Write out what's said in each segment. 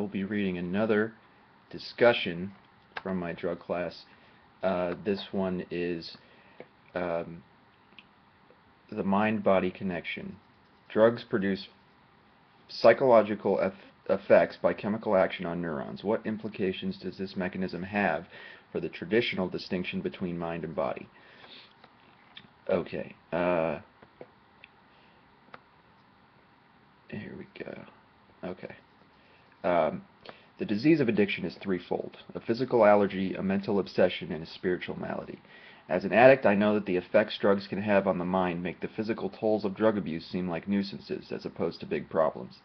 will be reading another discussion from my drug class. This one is the mind-body connection. Drugs produce psychological effects by chemical action on neurons. What implications does this mechanism have for the traditional distinction between mind and body? Okay. Here we go. Okay. The disease of addiction is threefold: a physical allergy, a mental obsession, and a spiritual malady. As an addict, I know that the effects drugs can have on the mind make the physical tolls of drug abuse seem like nuisances as opposed to big problems.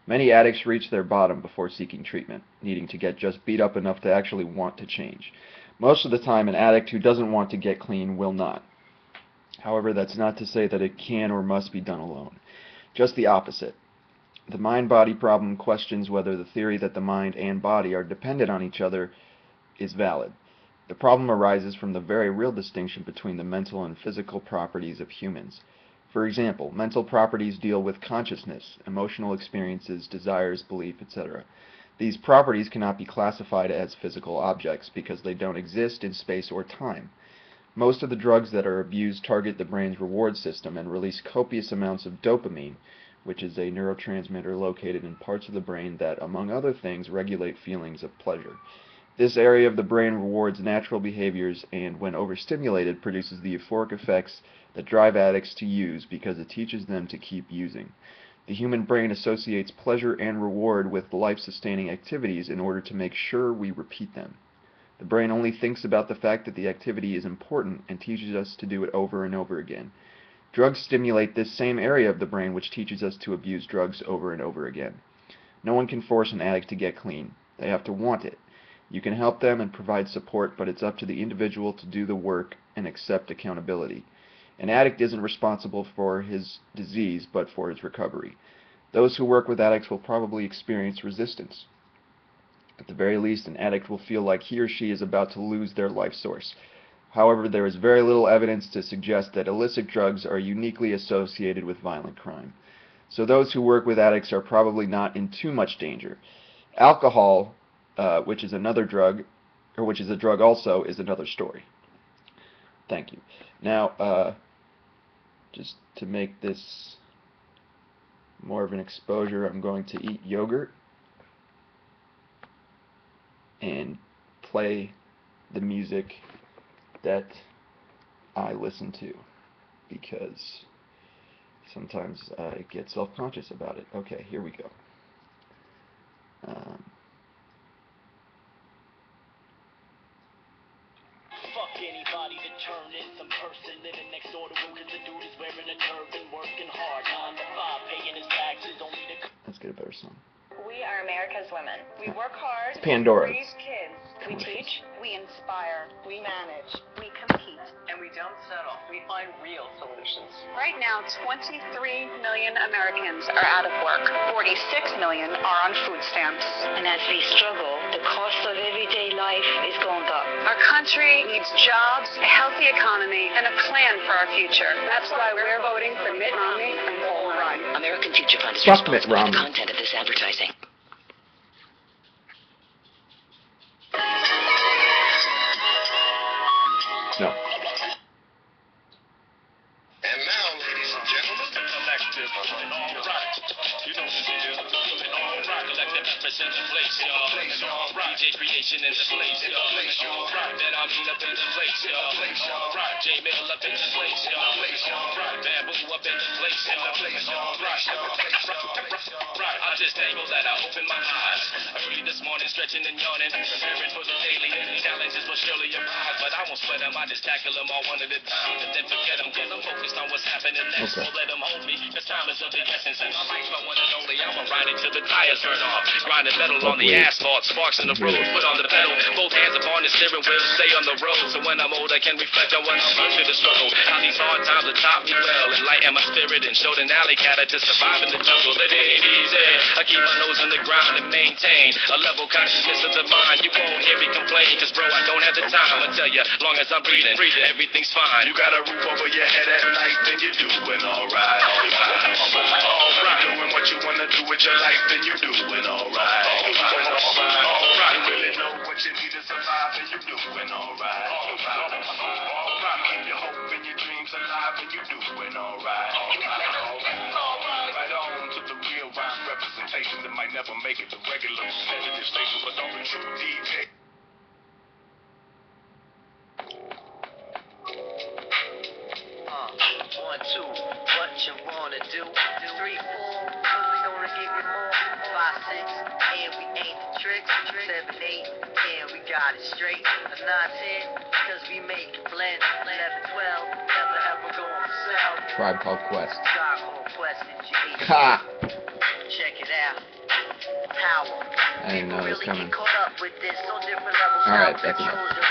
Many addicts reach their bottom before seeking treatment, needing to get just beat up enough to actually want to change. Most of the time, an addict who doesn't want to get clean will not. However, that's not to say that it can or must be done alone. Just the opposite. The mind-body problem questions whether the theory that the mind and body are dependent on each other is valid. The problem arises from the very real distinction between the mental and physical properties of humans. For example, mental properties deal with consciousness, emotional experiences, desires, belief, etc. These properties cannot be classified as physical objects because they don't exist in space or time. Most of the drugs that are abused target the brain's reward system and release copious amounts of dopamine, which is a neurotransmitter located in parts of the brain that, among other things, regulate feelings of pleasure. This area of the brain rewards natural behaviors and, when overstimulated, produces the euphoric effects that drive addicts to use because it teaches them to keep using. The human brain associates pleasure and reward with life-sustaining activities in order to make sure we repeat them. The brain only thinks about the fact that the activity is important and teaches us to do it over and over again. Drugs stimulate this same area of the brain which teaches us to abuse drugs over and over again. No one can force an addict to get clean. They have to want it. You can help them and provide support, but it's up to the individual to do the work and accept accountability. An addict isn't responsible for his disease, but for his recovery. Those who work with addicts will probably experience resistance. At the very least, an addict will feel like he or she is about to lose their life source. However, there is very little evidence to suggest that illicit drugs are uniquely associated with violent crime. So those who work with addicts are probably not in too much danger. Alcohol, which is another drug, or which is a drug also, is another story. Thank you. Now, just to make this more of an exposure, I'm going to eat yogurt and play the music that I listen to, because sometimes I get self-conscious about it. Okay, here we go. Fuck anybody that turn in some person living next door to him, 'cause the dude is wearing a turban, working hard, 9 to 5, paying his taxes only to... Let's get a better song. We are America's women. We work hard. Pandora. We raise kids. We teach. We inspire. We manage. We compete. And we don't settle. We find real solutions. Right now, 23 million Americans are out of work. 46 million are on food stamps. And as we struggle, the cost of everyday life is going up. Our country needs jobs, a healthy economy, and a plan for our future. That's why we're voting for Mitt Romney and Paul Ryan. American Future Fund is Fuck Mitt responsible for Romney. the content of this advertising. No. And now, ladies and gentlemen, Collective, alright. You know the deal. Alright, collective represents the place, y'all. Alright, DJ creation in the place, y'all. Alright, Ben Amin up in the place, y'all. Alright, J Mill up in the place, y'all. Alright, Bamboo up in the place, y'all. Alright, I just thankful that I opened my eyes early this morning, stretching and yawning, preparing for the daily challenges will surely arise. But I won't sweat them, I just tackle them all one at a time, and then forget them, 'cause I'm focused on what's happening next. Okay. So let them hold me, 'cause time is of the essence, and my life's my one and only. I'ma ride it till the tires burn off, grinding metal on the asphalt, sparks in the road, foot on the pedal, both hands upon the steering wheel, stay on the road. So when I'm old, I can reflect on when I learned through the struggle, how these hard times have taught me well, enlighten my spirit and showed an alley cat to survive in the jungle. It ain't easy. I keep my nose on the ground and maintain a level consciousness of the mind. You won't hear me complain, 'cause bro, I don't have the time. I tell you, long as I'm breathing, everything's fine. you got a roof over your head at night, then you're doing alright. Alright. Doing what you wanna do with your life, then you're doing alright. then you're doing alright. Alright, keep your hope and your dreams alive, and you're doing alright. Right on to the real rhyme representation that might never make it to regular competitive station, but on the true DJ. 1, 2, what you wanna do? 3, 4, we gonna give you more. 5, 6, and we ain't the tricks. 7, 8, and we got it straight. 9, 10, cause we make it blend. 11, 12, never ever gonna sell. Tribe Called Quest. Tribe Called Quest and G. Ha! Check it out. Power. I didn't know it was Really coming. get caught up with this on different levels. Alright, Now, that's enough. controls